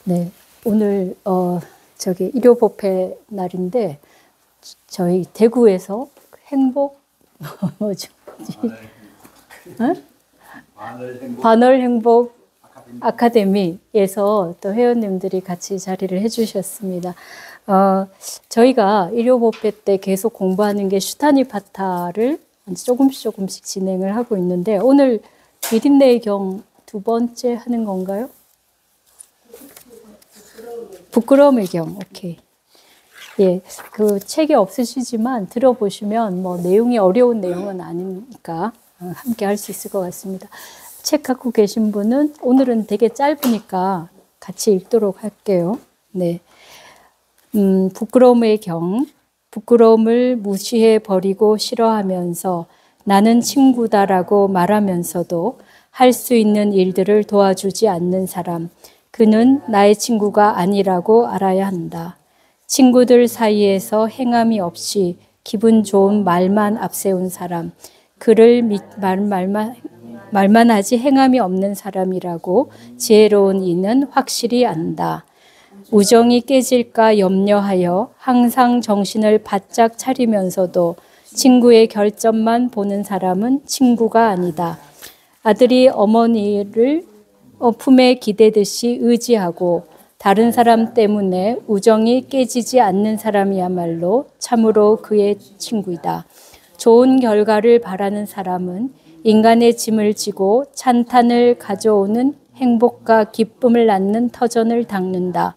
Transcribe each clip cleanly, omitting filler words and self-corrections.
네, 오늘 일요법회 날인데 저희 대구에서 행복 뭐죠? 반월 행복 아카데미에서 또 회원님들이 같이 자리를 해주셨습니다. 저희가 일요법회 때 계속 공부하는 게 슈타니파타를 조금씩 진행을 하고 있는데 오늘 비린내의 경 두 번째 하는 건가요? 부끄러움의 경, 오케이. 예, 그 책이 없으시지만 들어보시면 뭐 내용이 어려운 내용은 아니니까 함께 할 수 있을 것 같습니다. 책 갖고 계신 분은 오늘은 되게 짧으니까 같이 읽도록 할게요. 네. 부끄러움의 경. 부끄러움을 무시해 버리고 싫어하면서 나는 친구다라고 말하면서도 할 수 있는 일들을 도와주지 않는 사람. 그는 나의 친구가 아니라고 알아야 한다. 친구들 사이에서 행함이 없이 기분 좋은 말만 앞세운 사람. 그를 말만 하지 행함이 없는 사람이라고 지혜로운 이는 확실히 안다. 우정이 깨질까 염려하여 항상 정신을 바짝 차리면서도 친구의 결점만 보는 사람은 친구가 아니다. 아들이 어머니를 품에 기대듯이 의지하고 다른 사람 때문에 우정이 깨지지 않는 사람이야말로 참으로 그의 친구이다. 좋은 결과를 바라는 사람은 인간의 짐을 지고 찬탄을 가져오는 행복과 기쁨을 낳는 터전을 닦는다.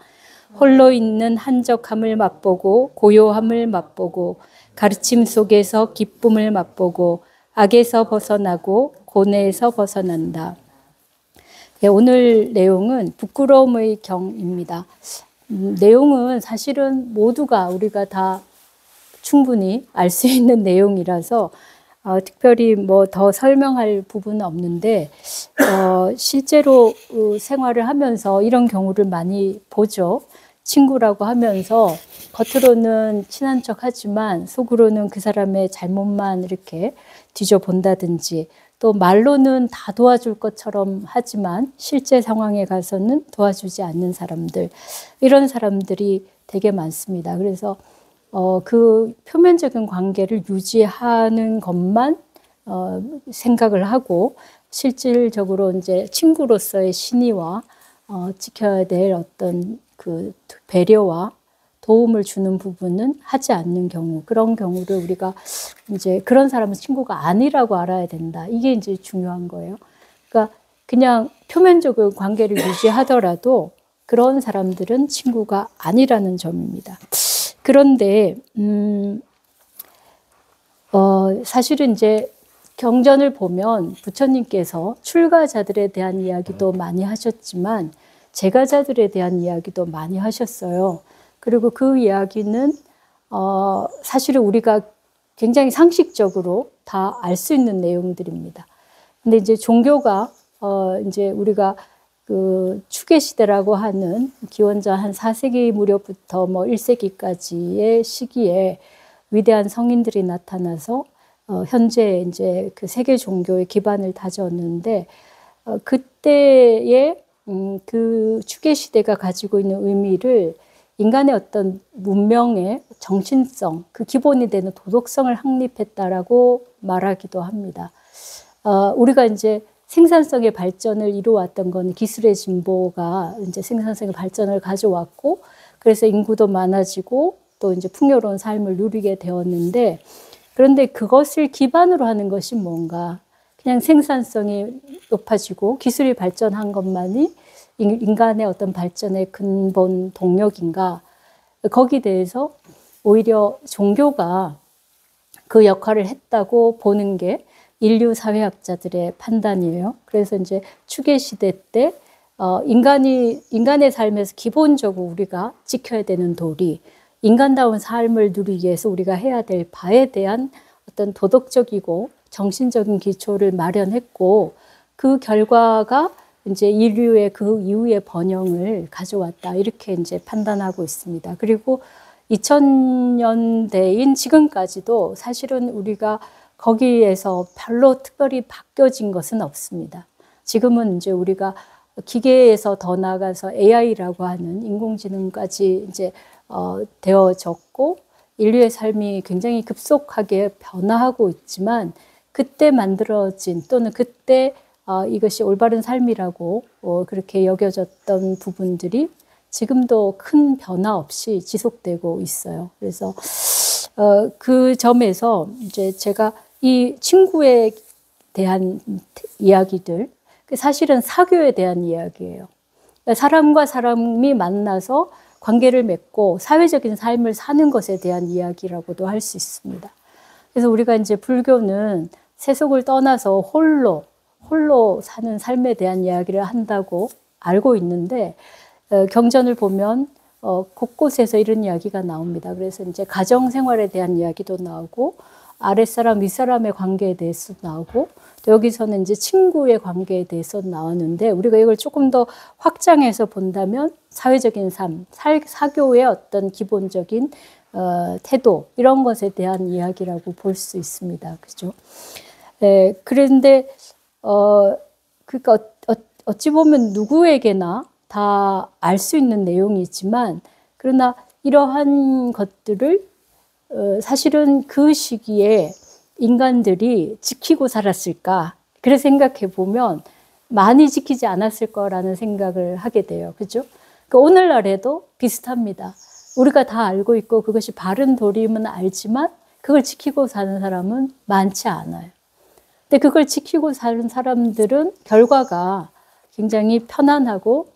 홀로 있는 한적함을 맛보고 고요함을 맛보고 가르침 속에서 기쁨을 맛보고 악에서 벗어나고 고뇌에서 벗어난다. 네, 오늘 내용은 부끄러움의 경입니다. 내용은 사실은 모두가 우리가 다 충분히 알 수 있는 내용이라서 특별히 뭐 더 설명할 부분은 없는데 실제로 생활을 하면서 이런 경우를 많이 보죠. 친구라고 하면서 겉으로는 친한 척 하지만 속으로는 그 사람의 잘못만 이렇게 뒤져본다든지 또 말로는 다 도와줄 것처럼 하지만 실제 상황에 가서는 도와주지 않는 사람들, 이런 사람들이 되게 많습니다. 그래서 그 표면적인 관계를 유지하는 것만 생각을 하고 실질적으로 이제 친구로서의 신의와 지켜야 될 어떤 그 배려와 도움을 주는 부분은 하지 않는 경우, 그런 경우를 우리가 이제 그런 사람은 친구가 아니라고 알아야 된다. 이게 이제 중요한 거예요. 그러니까 그냥 표면적인 관계를 유지하더라도 그런 사람들은 친구가 아니라는 점입니다. 그런데 사실은 이제 경전을 보면 부처님께서 출가자들에 대한 이야기도 많이 하셨지만 제가자들에 대한 이야기도 많이 하셨어요. 그리고 그 이야기는 사실은 우리가 굉장히 상식적으로 다 알 수 있는 내용들입니다. 근데 이제 종교가 이제 우리가 그 추계 시대라고 하는 기원전 한 4세기 무렵부터 뭐 1세기까지의 시기에 위대한 성인들이 나타나서 현재 이제 그 세계 종교의 기반을 다졌는데 그때의 그 추계 시대가 가지고 있는 의미를 인간의 어떤 문명의 정신성, 그 기본이 되는 도덕성을 확립했다라고 말하기도 합니다. 우리가 이제 생산성의 발전을 이루어왔던 건 기술의 진보가 이제 생산성의 발전을 가져왔고, 그래서 인구도 많아지고 또 이제 풍요로운 삶을 누리게 되었는데, 그런데 그것을 기반으로 하는 것이 뭔가? 그냥 생산성이 높아지고 기술이 발전한 것만이 인간의 어떤 발전의 근본 동력인가? 거기에 대해서 오히려 종교가 그 역할을 했다고 보는 게 인류 사회학자들의 판단이에요. 그래서 이제 추계 시대 때 인간의 삶에서 기본적으로 우리가 지켜야 되는 도리, 인간다운 삶을 누리기 위해서 우리가 해야 될 바에 대한 어떤 도덕적이고 정신적인 기초를 마련했고, 그 결과가 이제 인류의 그 이후의 번영을 가져왔다, 이렇게 이제 판단하고 있습니다. 그리고 2000년대인 지금까지도 사실은 우리가 거기에서 별로 특별히 바뀌어진 것은 없습니다. 지금은 이제 우리가 기계에서 더 나아가서 AI라고 하는 인공지능까지 이제 되어졌고 인류의 삶이 굉장히 급속하게 변화하고 있지만 그때 만들어진 또는 그때 이것이 올바른 삶이라고 그렇게 여겨졌던 부분들이 지금도 큰 변화 없이 지속되고 있어요. 그래서 그 점에서 이제 제가 이 친구에 대한 이야기들, 사실은 사교에 대한 이야기예요. 그러니까 사람과 사람이 만나서 관계를 맺고 사회적인 삶을 사는 것에 대한 이야기라고도 할 수 있습니다. 그래서 우리가 이제 불교는 세속을 떠나서 홀로 사는 삶에 대한 이야기를 한다고 알고 있는데, 경전을 보면 곳곳에서 이런 이야기가 나옵니다. 그래서 이제 가정 생활에 대한 이야기도 나오고, 아랫사람, 윗사람의 관계에 대해서 나오고, 또 여기서는 이제 친구의 관계에 대해서 나왔는데, 우리가 이걸 조금 더 확장해서 본다면 사회적인 삶, 사교의 어떤 기본적인 태도, 이런 것에 대한 이야기라고 볼 수 있습니다. 그죠? 그런데 그러니까 어찌 보면 누구에게나 다 알 수 있는 내용이지만, 그러나 이러한 것들을 사실은 그 시기에 인간들이 지키고 살았을까? 그래 생각해 보면 많이 지키지 않았을 거라는 생각을 하게 돼요. 그죠? 그러니까 오늘날에도 비슷합니다. 우리가 다 알고 있고 그것이 바른 도리임은 알지만 그걸 지키고 사는 사람은 많지 않아요. 근데 그걸 지키고 사는 사람들은 결과가 굉장히 편안하고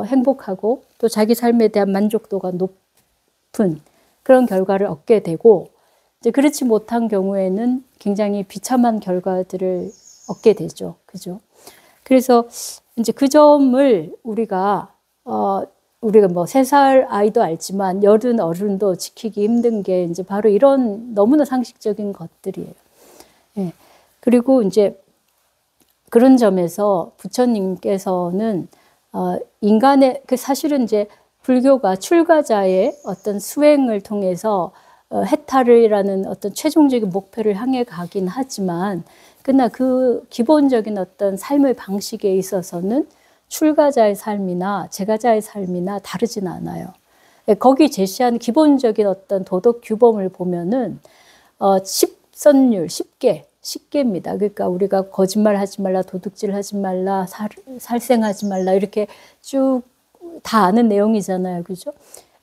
행복하고 또 자기 삶에 대한 만족도가 높은 그런 결과를 얻게 되고, 이제 그렇지 못한 경우에는 굉장히 비참한 결과들을 얻게 되죠. 그죠? 그래서 이제 그 점을 우리가 뭐 3살 아이도 알지만 여든 어른도 지키기 힘든 게 이제 바로 이런 너무나 상식적인 것들이에요. 예. 그리고 이제 그런 점에서 부처님께서는 인간의 사실은 이제 불교가 출가자의 어떤 수행을 통해서 해탈이라는 어떤 최종적인 목표를 향해 가긴 하지만, 그러나 그 기본적인 어떤 삶의 방식에 있어서는 출가자의 삶이나 제가자의 삶이나 다르진 않아요. 거기 제시한 기본적인 어떤 도덕 규범을 보면은 10선율, 10개입니다. 그러니까 우리가 거짓말하지 말라, 도둑질하지 말라, 살생하지 말라, 이렇게 쭉 다 아는 내용이잖아요. 그죠?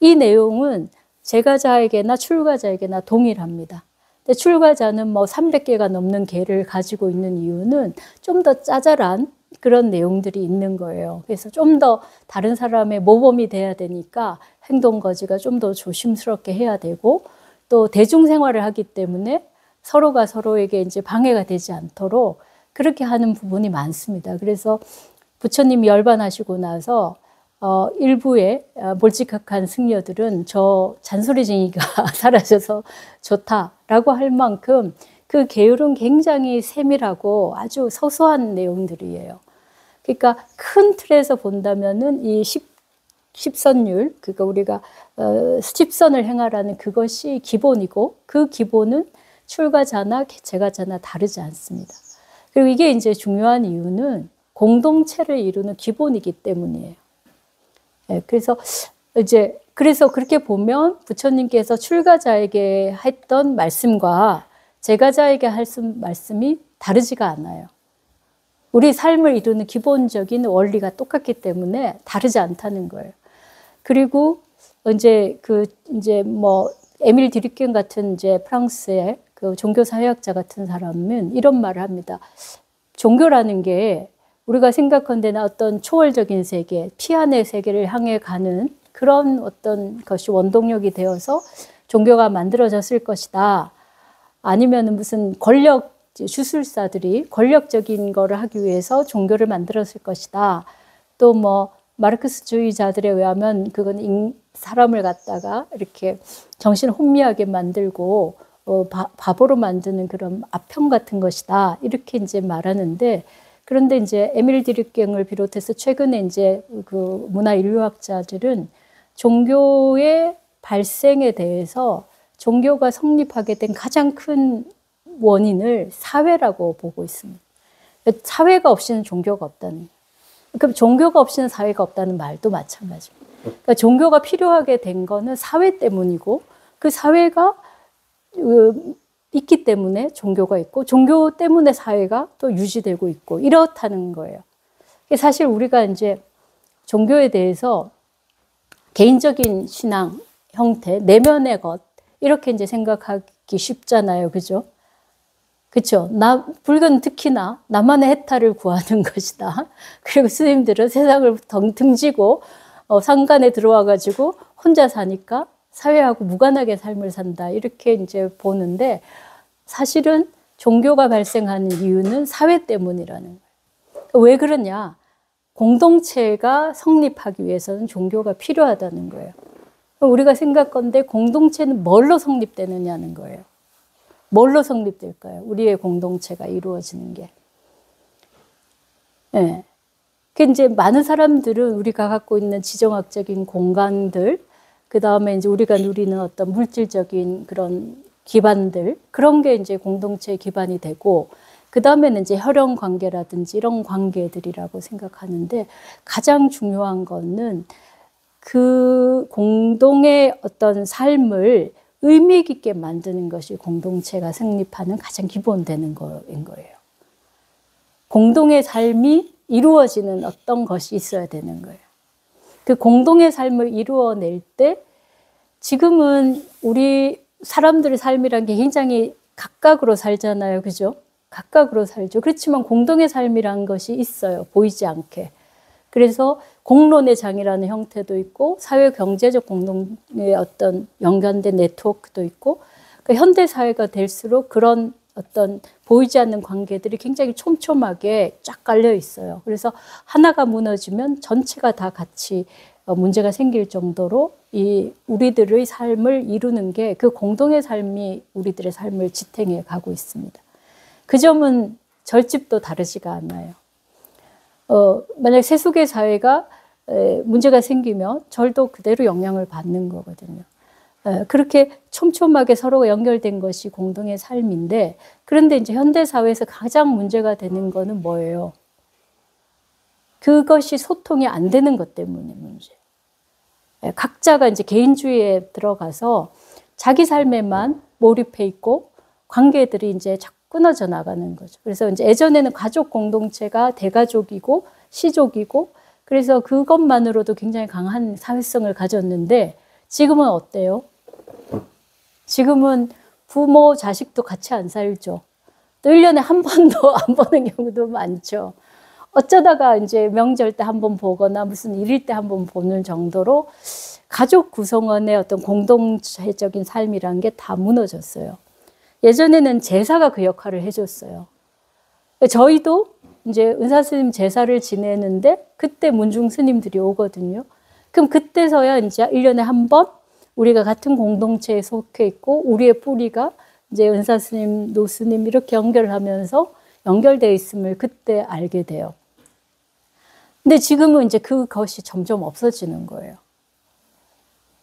이 내용은 제가자에게나 출가자에게나 동일합니다. 근데 출가자는 뭐 300개가 넘는 계를 가지고 있는 이유는 좀 더 짜잘한 그런 내용들이 있는 거예요. 그래서 좀 더 다른 사람의 모범이 돼야 되니까 행동거지가 좀 더 조심스럽게 해야 되고, 또 대중생활을 하기 때문에 서로가 서로에게 이제 방해가 되지 않도록 그렇게 하는 부분이 많습니다. 그래서 부처님이 열반하시고 나서 일부의 몰직학한 승려들은 저 잔소리쟁이가 사라져서 좋다라고 할 만큼 그 계율은 굉장히 세밀하고 아주 소소한 내용들이에요. 그러니까 큰 틀에서 본다면은 이 10선율, 그러니까 우리가 10선을 행하라는 그것이 기본이고, 그 기본은 출가자나 제가자나 다르지 않습니다. 그리고 이게 이제 중요한 이유는 공동체를 이루는 기본이기 때문이에요. 그래서 그렇게 보면 부처님께서 출가자에게 했던 말씀과 제가자에게 할 말씀이 다르지가 않아요. 우리 삶을 이루는 기본적인 원리가 똑같기 때문에 다르지 않다는 거예요. 그리고 이제 뭐 에밀 드리켄 같은 이제 프랑스의 그 종교 사회학자 같은 사람은 이런 말을 합니다. 종교라는 게 우리가 생각한 데는 어떤 초월적인 세계, 피안의 세계를 향해 가는 그런 어떤 것이 원동력이 되어서 종교가 만들어졌을 것이다. 아니면 무슨 주술사들이 권력적인 거를 하기 위해서 종교를 만들었을 것이다. 또 뭐 마르크스주의자들에 의하면 그건 사람을 갖다가 이렇게 정신 혼미하게 만들고 바보로 만드는 그런 아편 같은 것이다. 이렇게 이제 말하는데, 그런데 이제 에밀 드리켄을 비롯해서 최근에 이제 그 문화 인류학자들은 종교의 발생에 대해서 종교가 성립하게 된 가장 큰 원인을 사회라고 보고 있습니다. 사회가 없이는 종교가 없다는 거예요. 그럼 종교가 없이는 사회가 없다는 말도 마찬가지입니다. 그러니까 종교가 필요하게 된 거는 사회 때문이고 그 사회가 있기 때문에 종교가 있고 종교 때문에 사회가 또 유지되고 있고 이렇다는 거예요. 사실 우리가 이제 종교에 대해서 개인적인 신앙 형태, 내면의 것 이렇게 이제 생각하기 쉽잖아요, 그죠? 그렇죠. 불교는 특히나 나만의 해탈을 구하는 것이다. 그리고 스님들은 세상을 등지고 상간에 들어와 가지고 혼자 사니까 사회하고 무관하게 삶을 산다. 이렇게 이제 보는데 사실은 종교가 발생하는 이유는 사회 때문이라는 거예요. 왜 그러냐? 공동체가 성립하기 위해서는 종교가 필요하다는 거예요. 우리가 생각건데 공동체는 뭘로 성립되느냐는 거예요. 뭘로 성립될까요? 우리의 공동체가 이루어지는 게. 예. 그 이제 많은 사람들은 우리가 갖고 있는 지정학적인 공간들, 그 다음에 이제 우리가 누리는 어떤 물질적인 그런 기반들, 그런 게 이제 공동체의 기반이 되고, 그 다음에는 이제 혈연 관계라든지 이런 관계들이라고 생각하는데, 가장 중요한 거는 그 공동의 어떤 삶을 의미 있게 만드는 것이 공동체가 성립하는 가장 기본되는 거인 거예요. 공동의 삶이 이루어지는 어떤 것이 있어야 되는 거예요. 그 공동의 삶을 이루어낼 때 지금은 우리 사람들의 삶이란 게 굉장히 각각으로 살잖아요. 그죠? 각각으로 살죠. 그렇지만 공동의 삶이란 것이 있어요. 보이지 않게. 그래서 공론의 장이라는 형태도 있고 사회 경제적 공동의 어떤 연관된 네트워크도 있고 그러니까 현대 사회가 될수록 그런 어떤 보이지 않는 관계들이 굉장히 촘촘하게 쫙 깔려 있어요. 그래서 하나가 무너지면 전체가 다 같이 문제가 생길 정도로 이 우리들의 삶을 이루는 게 그 공동의 삶이 우리들의 삶을 지탱해 가고 있습니다. 그 점은 절집도 다르지가 않아요. 만약 세속의 사회가 문제가 생기면 절도 그대로 영향을 받는 거거든요. 그렇게 촘촘하게 서로가 연결된 것이 공동의 삶인데, 그런데 이제 현대 사회에서 가장 문제가 되는 거는 뭐예요? 그것이 소통이 안 되는 것 때문에 문제. 각자가 이제 개인주의에 들어가서 자기 삶에만 몰입해 있고 관계들이 이제 자꾸 끊어져 나가는 거죠. 그래서 이제 예전에는 가족 공동체가 대가족이고 시족이고 그래서 그것만으로도 굉장히 강한 사회성을 가졌는데 지금은 어때요? 지금은 부모, 자식도 같이 안 살죠. 또 1년에 한 번도 안 보는 경우도 많죠. 어쩌다가 이제 명절 때 한 번 보거나 무슨 일일 때 한 번 보는 정도로 가족 구성원의 어떤 공동체적인 삶이란 게 다 무너졌어요. 예전에는 제사가 그 역할을 해줬어요. 저희도 이제 은사 스님 제사를 지내는데 그때 문중 스님들이 오거든요. 그럼 그때서야 이제 1년에 한 번 우리가 같은 공동체에 속해 있고 우리의 뿌리가 이제 은사 스님, 노 스님 이렇게 연결하면서 연결되어 있음을 그때 알게 돼요. 근데 지금은 이제 그것이 점점 없어지는 거예요.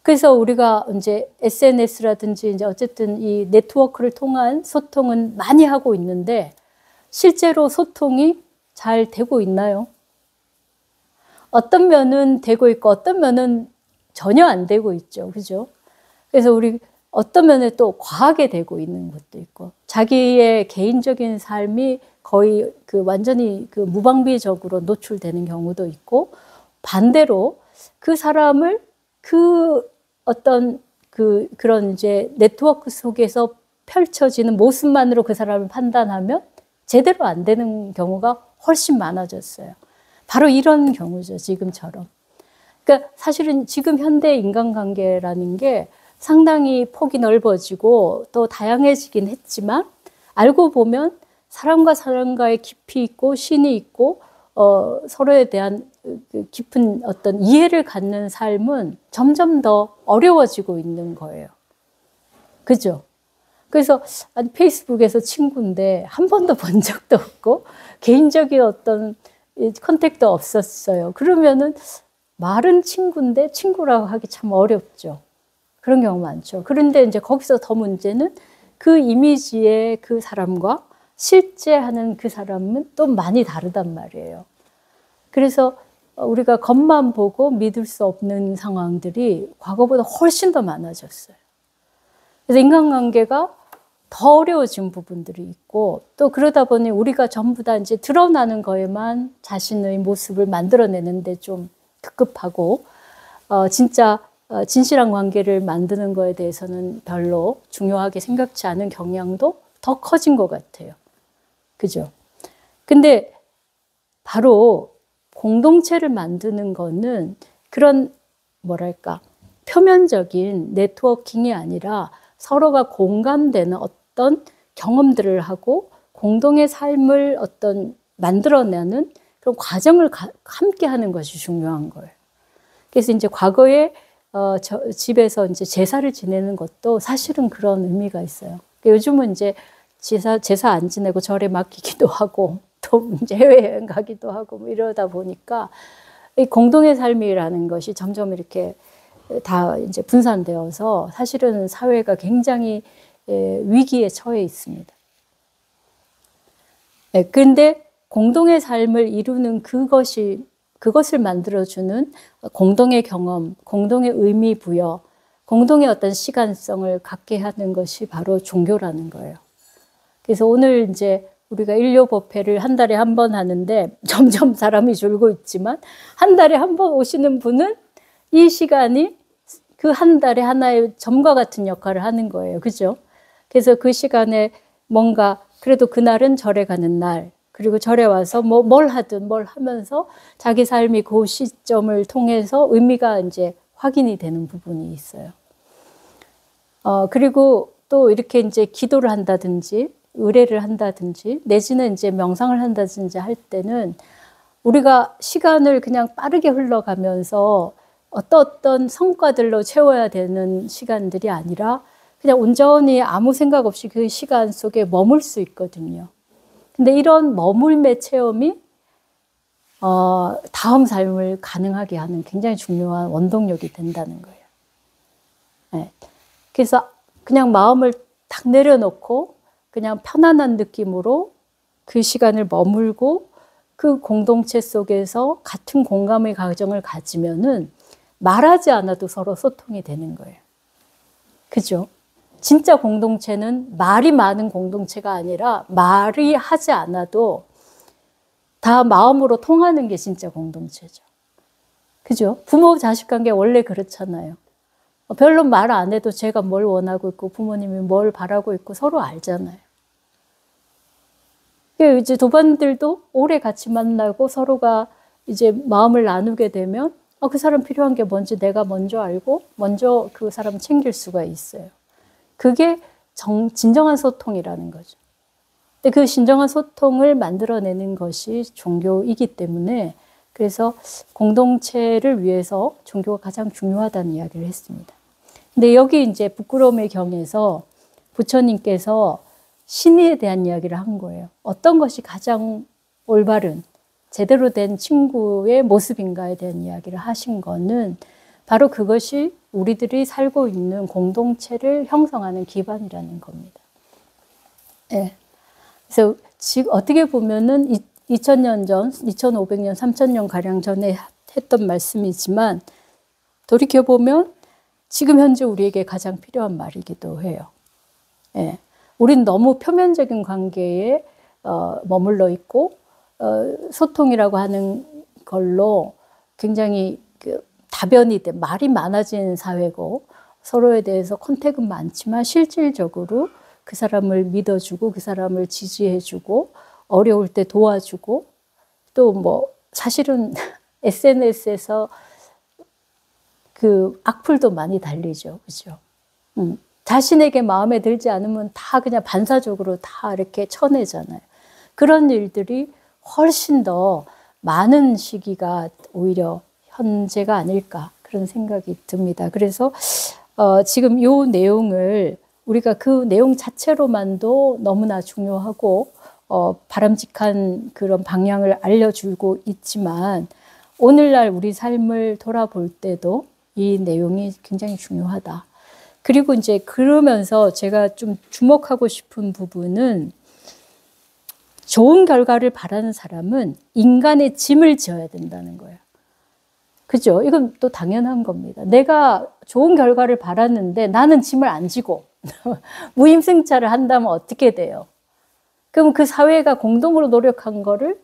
그래서 우리가 이제 SNS라든지 이제 어쨌든 이 네트워크를 통한 소통은 많이 하고 있는데 실제로 소통이 잘 되고 있나요? 어떤 면은 되고 있고 어떤 면은 전혀 안 되고 있죠. 그죠? 그래서 우리 어떤 면에 또 과하게 되고 있는 것도 있고 자기의 개인적인 삶이 거의 완전히 무방비적으로 노출되는 경우도 있고 반대로 그 사람을 그런 이제 네트워크 속에서 펼쳐지는 모습만으로 그 사람을 판단하면 제대로 안 되는 경우가 훨씬 많아졌어요. 바로 이런 경우죠, 지금처럼. 그러니까 사실은 지금 현대 인간관계라는 게 상당히 폭이 넓어지고 또 다양해지긴 했지만 알고 보면 사람과 사람과의 깊이 있고 신이 있고 서로에 대한 깊은 어떤 이해를 갖는 삶은 점점 더 어려워지고 있는 거예요. 그죠? 그래서 페이스북에서 친구인데 한 번도 본 적도 없고 개인적인 어떤 컨택도 없었어요. 그러면은 말은 친구인데 친구라고 하기 참 어렵죠. 그런 경우 많죠. 그런데 이제 거기서 더 문제는 그 이미지의 그 사람과 실제 하는 그 사람은 또 많이 다르단 말이에요. 그래서 우리가 겉만 보고 믿을 수 없는 상황들이 과거보다 훨씬 더 많아졌어요. 그래서 인간관계가 더 어려워진 부분들이 있고, 또 그러다 보니 우리가 전부 다 이제 드러나는 거에만 자신의 모습을 만들어내는데 좀 급급하고, 진짜 진실한 관계를 만드는 거에 대해서는 별로 중요하게 생각지 않은 경향도 더 커진 것 같아요. 그죠? 근데 바로 공동체를 만드는 거는 그런 뭐랄까 표면적인 네트워킹이 아니라 서로가 공감되는 어떤 경험들을 하고 공동의 삶을 어떤 만들어내는 그런 과정을 함께 하는 것이 중요한 거예요. 그래서 이제 과거에 집에서 이제 제사를 지내는 것도 사실은 그런 의미가 있어요. 요즘은 이제 제사 안 지내고 절에 맡기기도 하고 또 이제 해외여행 가기도 하고 뭐 이러다 보니까 이 공동의 삶이라는 것이 점점 이렇게 다 이제 분산되어서 사실은 사회가 굉장히 위기에 처해 있습니다. 그런데 공동의 삶을 이루는 그것을 만들어주는 공동의 경험, 공동의 의미 부여, 공동의 어떤 시간성을 갖게 하는 것이 바로 종교라는 거예요. 그래서 오늘 이제 우리가 일요법회를 한 달에 한 번 하는데 점점 사람이 줄고 있지만 한 달에 한 번 오시는 분은 이 시간이 그 한 달에 하나의 점과 같은 역할을 하는 거예요. 그죠? 그래서 그 시간에 뭔가 그래도 그날은 절에 가는 날, 그리고 절에 와서 뭘 하든 뭘 하면서 자기 삶이 그 시점을 통해서 의미가 이제 확인이 되는 부분이 있어요. 그리고 또 이렇게 이제 기도를 한다든지 의례를 한다든지 내지는 이제 명상을 한다든지 할 때는 우리가 시간을 그냥 빠르게 흘러가면서 어떤 성과들로 채워야 되는 시간들이 아니라 그냥 온전히 아무 생각 없이 그 시간 속에 머물 수 있거든요. 근데 이런 머물매 체험이 다음 삶을 가능하게 하는 굉장히 중요한 원동력이 된다는 거예요. 네. 그래서 그냥 마음을 딱 내려놓고 그냥 편안한 느낌으로 그 시간을 머물고 그 공동체 속에서 같은 공감의 과정을 가지면은 말하지 않아도 서로 소통이 되는 거예요. 그죠? 진짜 공동체는 말이 많은 공동체가 아니라 말이 하지 않아도 다 마음으로 통하는 게 진짜 공동체죠. 그죠? 부모 자식 관계 원래 그렇잖아요. 별로 말 안 해도 제가 뭘 원하고 있고 부모님이 뭘 바라고 있고 서로 알잖아요. 이제 도반들도 오래 같이 만나고 서로가 이제 마음을 나누게 되면 그 사람 필요한 게 뭔지 내가 먼저 알고 먼저 그 사람 챙길 수가 있어요. 그게 진정한 소통이라는 거죠. 근데 그 진정한 소통을 만들어내는 것이 종교이기 때문에 그래서 공동체를 위해서 종교가 가장 중요하다는 이야기를 했습니다. 근데 여기 이제 부끄러움의 경에서 부처님께서 신에 대한 이야기를 한 거예요. 어떤 것이 가장 올바른 제대로 된 친구의 모습인가에 대한 이야기를 하신 거는 바로 그것이 우리들이 살고 있는 공동체를 형성하는 기반이라는 겁니다. 네. 그래서 지금 어떻게 보면은 2000년 전, 2500년, 3000년 가량 전에 했던 말씀이지만 돌이켜보면 지금 현재 우리에게 가장 필요한 말이기도 해요. 네. 우린 너무 표면적인 관계에 머물러 있고 소통이라고 하는 걸로 굉장히 다변이 돼 말이 많아지는 사회고 서로에 대해서 컨택은 많지만 실질적으로 그 사람을 믿어주고 그 사람을 지지해주고 어려울 때 도와주고 또 뭐 사실은 SNS에서 그 악플도 많이 달리죠. 그죠? 자신에게 마음에 들지 않으면 다 그냥 반사적으로 다 이렇게 쳐내잖아요. 그런 일들이 훨씬 더 많은 시기가 오히려 현재가 아닐까 그런 생각이 듭니다. 그래서 지금 이 내용을 우리가 그 내용 자체로만도 너무나 중요하고 바람직한 그런 방향을 알려주고 있지만 오늘날 우리 삶을 돌아볼 때도 이 내용이 굉장히 중요하다. 그리고 이제 그러면서 제가 좀 주목하고 싶은 부분은 좋은 결과를 바라는 사람은 인간의 짐을 지어야 된다는 거예요. 그죠? 이건 또 당연한 겁니다. 내가 좋은 결과를 바랐는데 나는 짐을 안 지고 무임승차를 한다면 어떻게 돼요? 그럼 그 사회가 공동으로 노력한 거를,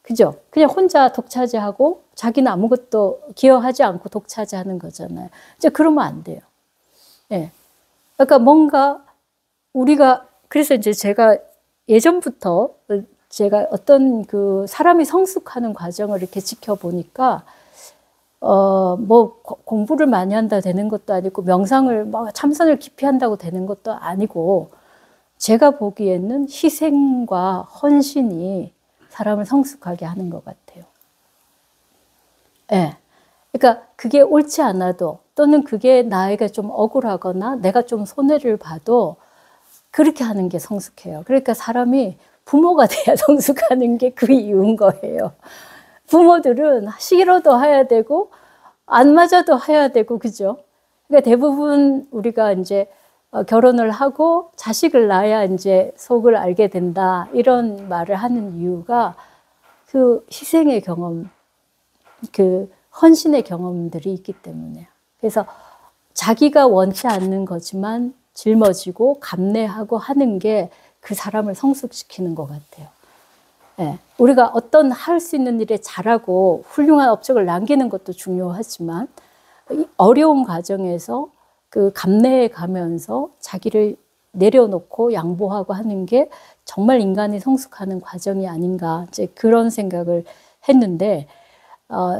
그죠? 그냥 혼자 독차지하고 자기는 아무것도 기여하지 않고 독차지하는 거잖아요. 이제 그러면 안 돼요. 예. 그러니까 뭔가 우리가, 그래서 이제 제가 예전부터 제가 어떤 그 사람이 성숙하는 과정을 이렇게 지켜보니까 뭐 공부를 많이 한다 되는 것도 아니고 명상을 막 참선을 깊이 한다고 되는 것도 아니고 제가 보기에는 희생과 헌신이 사람을 성숙하게 하는 것 같아요. 예. 그러니까 그게 옳지 않아도 또는 그게 나에게 좀 억울하거나 내가 좀 손해를 봐도 그렇게 하는 게 성숙해요. 그러니까 사람이 부모가 돼야 성숙하는 게 그 이유인 거예요. 부모들은 싫어도 해야 되고 안 맞아도 해야 되고, 그죠? 그러니까 대부분 우리가 이제 결혼을 하고 자식을 낳아야 이제 속을 알게 된다, 이런 말을 하는 이유가 그 희생의 경험, 그 헌신의 경험들이 있기 때문에요. 그래서 자기가 원치 않는 거지만 짊어지고 감내하고 하는 게 그 사람을 성숙시키는 것 같아요. 예, 우리가 어떤 할 수 있는 일에 잘하고 훌륭한 업적을 남기는 것도 중요하지만 어려운 과정에서 그 감내해 가면서 자기를 내려놓고 양보하고 하는 게 정말 인간이 성숙하는 과정이 아닌가, 이제 그런 생각을 했는데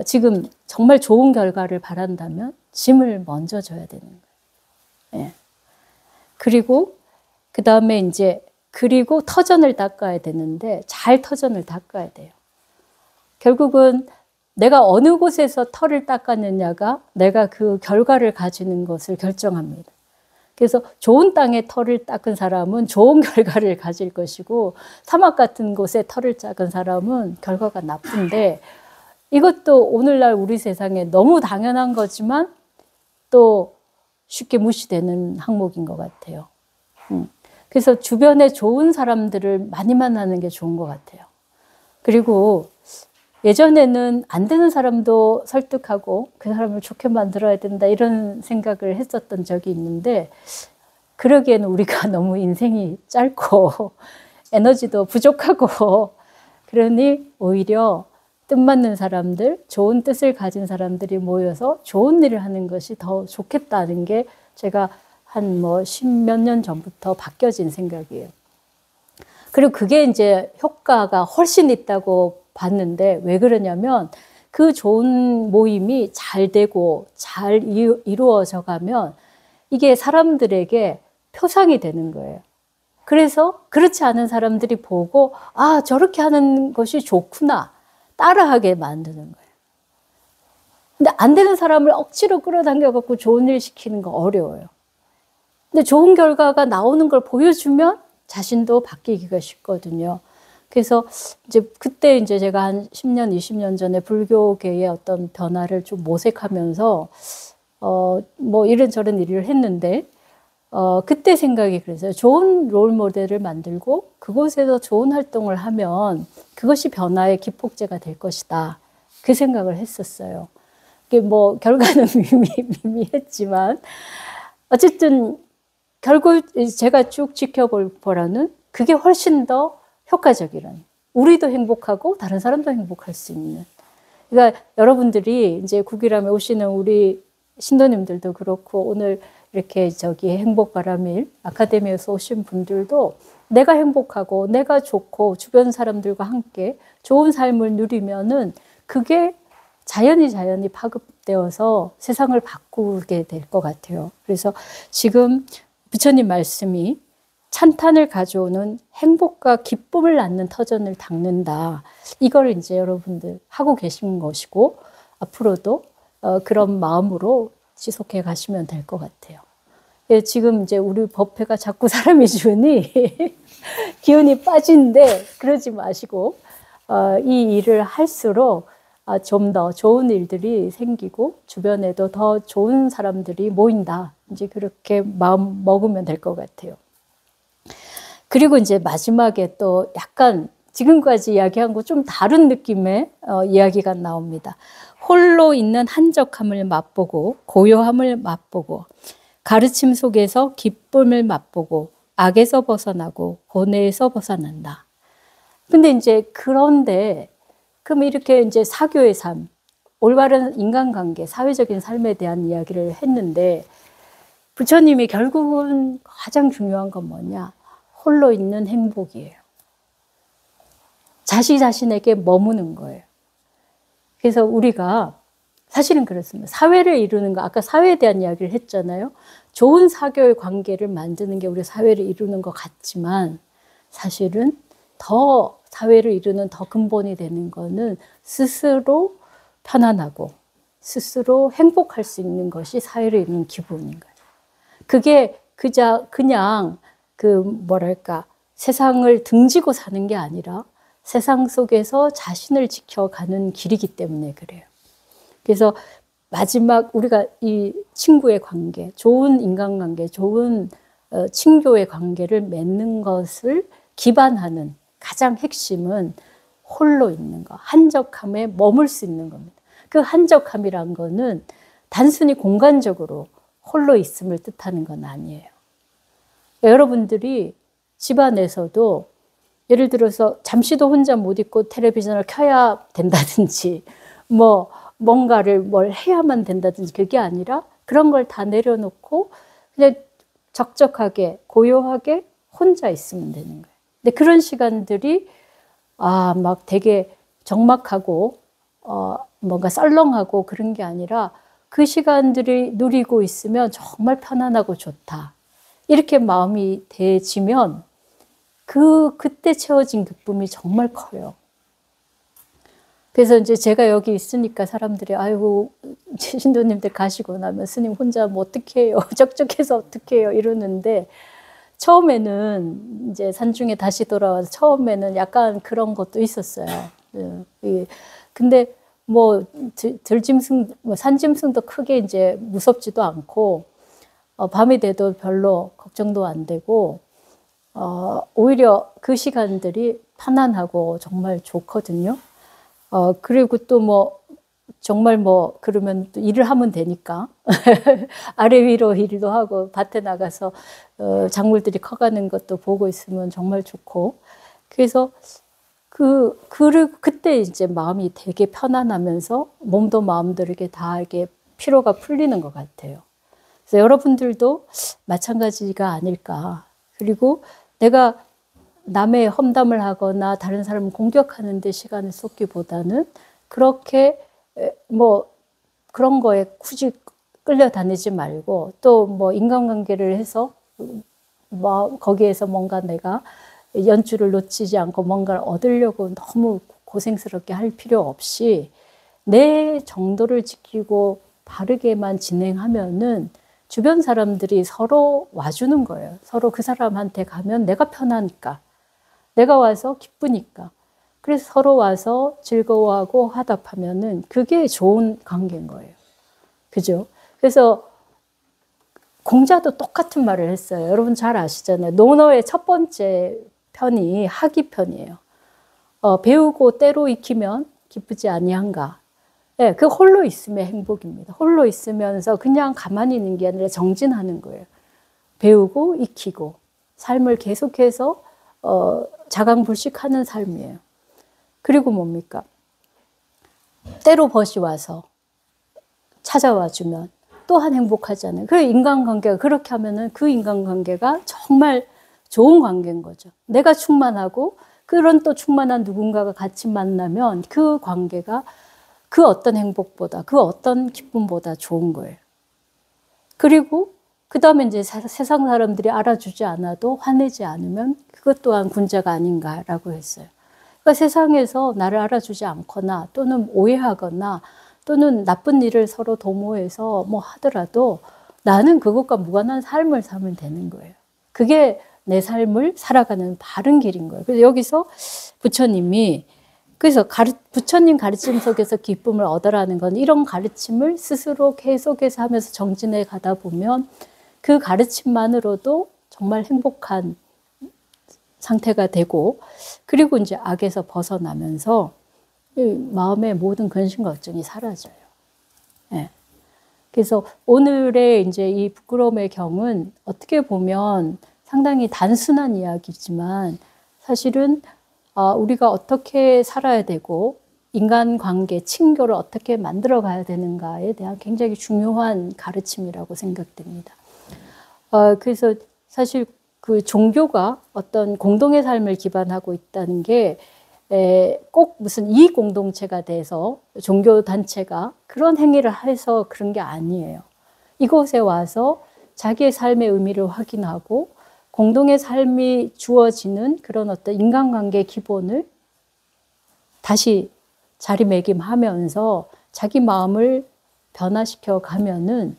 지금 정말 좋은 결과를 바란다면 짐을 먼저 져야 되는 거예요. 예. 그리고 그 다음에 이제 그리고 터전을 닦아야 되는데 잘 터전을 닦아야 돼요. 결국은 내가 어느 곳에서 터를 닦았느냐가 내가 그 결과를 가지는 것을 결정합니다. 그래서 좋은 땅에 터를 닦은 사람은 좋은 결과를 가질 것이고 사막 같은 곳에 터를 닦은 사람은 결과가 나쁜데, 이것도 오늘날 우리 세상에 너무 당연한 거지만 또 쉽게 무시되는 항목인 것 같아요. 그래서 주변에 좋은 사람들을 많이 만나는 게 좋은 것 같아요. 그리고 예전에는 안 되는 사람도 설득하고 그 사람을 좋게 만들어야 된다, 이런 생각을 했었던 적이 있는데, 그러기에는 우리가 너무 인생이 짧고 에너지도 부족하고 그러니 오히려 뜻맞는 사람들, 좋은 뜻을 가진 사람들이 모여서 좋은 일을 하는 것이 더 좋겠다는 게 제가 한 뭐 10몇 년 전부터 바뀌어진 생각이에요. 그리고 그게 이제 효과가 훨씬 있다고 봤는데, 왜 그러냐면 그 좋은 모임이 잘 되고 잘 이루어져 가면 이게 사람들에게 표상이 되는 거예요. 그래서 그렇지 않은 사람들이 보고 아, 저렇게 하는 것이 좋구나, 따라하게 만드는 거예요. 근데 안 되는 사람을 억지로 끌어당겨 갖고 좋은 일 시키는 거 어려워요. 근데 좋은 결과가 나오는 걸 보여주면 자신도 바뀌기가 쉽거든요. 그래서 이제 그때 이제 제가 한 10년, 20년 전에 불교계의 어떤 변화를 좀 모색하면서 뭐 이런저런 일을 했는데 그때 생각이 그랬어요. 좋은 롤 모델을 만들고 그곳에서 좋은 활동을 하면 그것이 변화의 기폭제가 될 것이다, 그 생각을 했었어요. 이게 뭐 결과는 미미했지만 어쨌든 결국 제가 쭉 지켜보라는 그게 훨씬 더 효과적이라는, 우리도 행복하고 다른 사람도 행복할 수 있는. 그러니까 여러분들이 이제 국일함에 오시는 우리 신도님들도 그렇고 오늘 이렇게 행복바람일 아카데미에서 오신 분들도 내가 행복하고 내가 좋고 주변 사람들과 함께 좋은 삶을 누리면은 그게 자연히 파급되어서 세상을 바꾸게 될 것 같아요. 그래서 지금 부처님 말씀이 찬탄을 가져오는 행복과 기쁨을 낳는 터전을 닦는다, 이걸 이제 여러분들 하고 계신 것이고 앞으로도 그런 마음으로 지속해 가시면 될 것 같아요. 예, 지금 이제 우리 법회가 자꾸 사람이 주니 기운이 빠지는데 그러지 마시고 이 일을 할수록 좀 더 좋은 일들이 생기고 주변에도 더 좋은 사람들이 모인다, 이제 그렇게 마음 먹으면 될 것 같아요. 그리고 이제 마지막에 또 약간 지금까지 이야기한 거 좀 다른 느낌의 이야기가 나옵니다. 홀로 있는 한적함을 맛보고 고요함을 맛보고 가르침 속에서 기쁨을 맛보고 악에서 벗어나고 고뇌에서 벗어난다. 근데 이제 그런데 그럼 이렇게 이제 사교의 삶, 올바른 인간관계, 사회적인 삶에 대한 이야기를 했는데 부처님이 결국은 가장 중요한 건 뭐냐? 홀로 있는 행복이에요. 자신에게 머무는 거예요. 그래서 우리가 사실은 그렇습니다. 사회를 이루는 거, 아까 사회에 대한 이야기를 했잖아요. 좋은 사교의 관계를 만드는 게 우리 사회를 이루는 것 같지만 사실은 더 사회를 이루는 더 근본이 되는 거는 스스로 편안하고 스스로 행복할 수 있는 것이 사회를 이루는 기본인 거예요. 그게 그냥 세상을 등지고 사는 게 아니라 세상 속에서 자신을 지켜가는 길이기 때문에 그래요. 그래서 마지막 우리가 이 친구의 관계, 좋은 인간관계, 좋은 친교의 관계를 맺는 것을 기반하는 가장 핵심은 홀로 있는 거, 한적함에 머물 수 있는 겁니다. 그 한적함이란 거는 단순히 공간적으로 홀로 있음을 뜻하는 건 아니에요. 여러분들이 집안에서도 예를 들어서 잠시도 혼자 못 있고 텔레비전을 켜야 된다든지 뭔가를 뭘 해야만 된다든지 그게 아니라 그런 걸 다 내려놓고 그냥 적적하게 고요하게 혼자 있으면 되는 거예요. 근데 그런 시간들이 막 되게 적막하고 뭔가 썰렁하고 그런 게 아니라 그 시간들이 누리고 있으면 정말 편안하고 좋다. 이렇게 마음이 돼지면 그때 채워진 기쁨이 정말 커요. 그래서 이제 제가 여기 있으니까 사람들이 아이고 신도님들 가시고 나면 스님 혼자 뭐 어떻게 해요? 적적해서 어떻게 해요? 이러는데 처음에는 이제 산중에 다시 돌아와서 처음에는 약간 그런 것도 있었어요. 근데 산짐승도 크게 이제 무섭지도 않고 밤이 돼도 별로 걱정도 안 되고 오히려 그 시간들이 편안하고 정말 좋거든요. 그리고 또 정말 그러면 또 일을 하면 되니까. 아래 위로 일도 하고 밭에 나가서 작물들이 커가는 것도 보고 있으면 정말 좋고. 그래서 그리고 그때 이제 마음이 되게 편안하면서 몸도 마음도 이렇게 다 이렇게 피로가 풀리는 것 같아요. 그래서 여러분들도 마찬가지가 아닐까. 그리고 내가 남의 험담을 하거나 다른 사람을 공격하는 데 시간을 쏟기보다는 그렇게 그런 거에 굳이 끌려다니지 말고 또 인간관계를 해서 거기에서 뭔가 내가 연주를 놓치지 않고 뭔가를 얻으려고 너무 고생스럽게 할 필요 없이 내 정도를 지키고 바르게만 진행하면은 주변 사람들이 서로 와주는 거예요. 서로 그 사람한테 가면 내가 편하니까. 내가 와서 기쁘니까. 그래서 서로 와서 즐거워하고 화답하면은 그게 좋은 관계인 거예요. 그죠? 그래서 공자도 똑같은 말을 했어요. 여러분 잘 아시잖아요. 논어의 첫 번째 편이 학이편이에요. 배우고 때로 익히면 기쁘지 아니한가. 네, 그 홀로 있음의 행복입니다. 홀로 있으면서 그냥 가만히 있는 게 아니라 정진하는 거예요. 배우고 익히고 삶을 계속해서 자강불식하는 삶이에요. 그리고 뭡니까? 때로 벗이 와서 찾아와 주면 또한 행복하잖아요. 그 인간관계가 그렇게 하면은 그 인간관계가 정말 좋은 관계인 거죠. 내가 충만하고 그런 또 충만한 누군가가 같이 만나면 그 관계가 그 어떤 행복보다 그 어떤 기쁨보다 좋은 거예요. 그리고 그 다음에 이제 세상 사람들이 알아주지 않아도 화내지 않으면 그것 또한 군자가 아닌가라고 했어요. 그러니까 세상에서 나를 알아주지 않거나 또는 오해하거나 또는 나쁜 일을 서로 도모해서 하더라도 나는 그것과 무관한 삶을 살면 되는 거예요. 그게 내 삶을 살아가는 바른 길인 거예요. 그래서 여기서 부처님이 부처님 가르침 속에서 기쁨을 얻으라는 건 이런 가르침을 스스로 계속해서 하면서 정진해 가다 보면 그 가르침만으로도 정말 행복한 상태가 되고, 그리고 이제 악에서 벗어나면서 마음의 모든 근심 걱정이 사라져요. 예. 그래서 오늘의 이제 이 부끄러움의 경은 어떻게 보면 상당히 단순한 이야기지만 사실은 우리가 어떻게 살아야 되고 인간관계, 친교를 어떻게 만들어 가야 되는가에 대한 굉장히 중요한 가르침이라고 생각됩니다. 그래서 사실 그 종교가 어떤 공동의 삶을 기반하고 있다는 게 꼭 무슨 이익 공동체가 돼서 종교 단체가 그런 행위를 해서 그런 게 아니에요. 이곳에 와서 자기의 삶의 의미를 확인하고 공동의 삶이 주어지는 그런 어떤 인간관계 기본을 다시 자리매김하면서 자기 마음을 변화시켜 가면은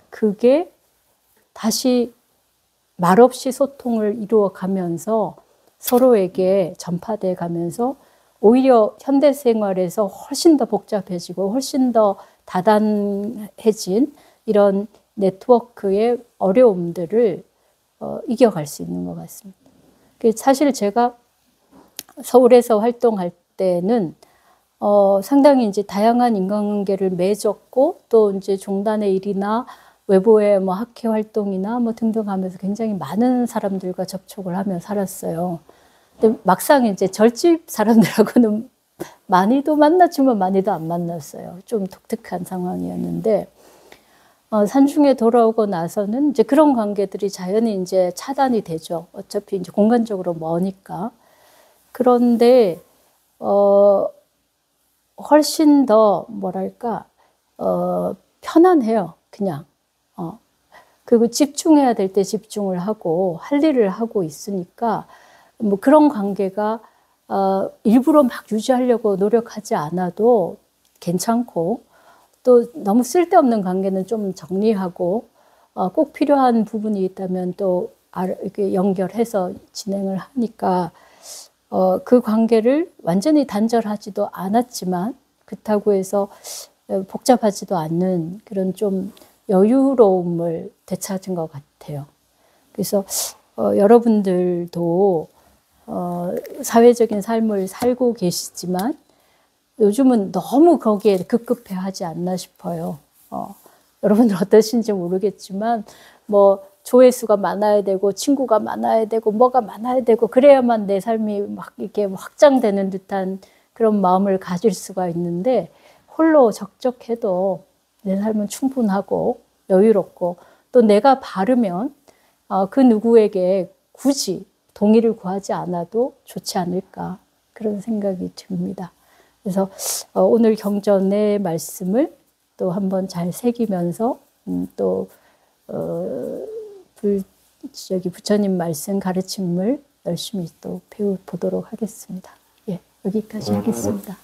그게 다시 말없이 소통을 이루어 가면서 서로에게 전파돼 가면서 오히려 현대 생활에서 훨씬 더 복잡해지고 훨씬 더 다단해진 이런 네트워크의 어려움들을 이겨갈 수 있는 것 같습니다. 사실 제가 서울에서 활동할 때는 상당히 이제 다양한 인간관계를 맺었고 또 이제 종단의 일이나 외부의 뭐 학회 활동이나 뭐 등등 하면서 굉장히 많은 사람들과 접촉을 하며 살았어요. 근데 막상 이제 절집 사람들하고는 많이도 만났지만 많이도 안 만났어요. 좀 독특한 상황이었는데 산중에 돌아오고 나서는 이제 그런 관계들이 자연히 이제 차단이 되죠. 어차피 이제 공간적으로 머니까. 그런데 훨씬 더 뭐랄까 편안해요. 그냥. 그리고 집중해야 될 때 집중을 하고 할 일을 하고 있으니까 뭐 그런 관계가 일부러 막 유지하려고 노력하지 않아도 괜찮고 또 너무 쓸데없는 관계는 좀 정리하고 꼭 필요한 부분이 있다면 또 이렇게 연결해서 진행을 하니까 그 관계를 완전히 단절하지도 않았지만 그렇다고 해서 복잡하지도 않는 그런 좀 여유로움을 되찾은 것 같아요. 그래서 여러분들도 사회적인 삶을 살고 계시지만 요즘은 너무 거기에 급급해하지 않나 싶어요. 여러분들 어떠신지 모르겠지만 뭐 조회수가 많아야 되고 친구가 많아야 되고 뭐가 많아야 되고 그래야만 내 삶이 막 이렇게 확장되는 듯한 그런 마음을 가질 수가 있는데 홀로 적적해도 내 삶은 충분하고 여유롭고 또 내가 바르면 그 누구에게 굳이 동의를 구하지 않아도 좋지 않을까 그런 생각이 듭니다. 그래서 오늘 경전의 말씀을 또 한번 잘 새기면서 또 부처님 말씀 가르침을 열심히 또 배워보도록 하겠습니다. 예, 여기까지 하겠습니다.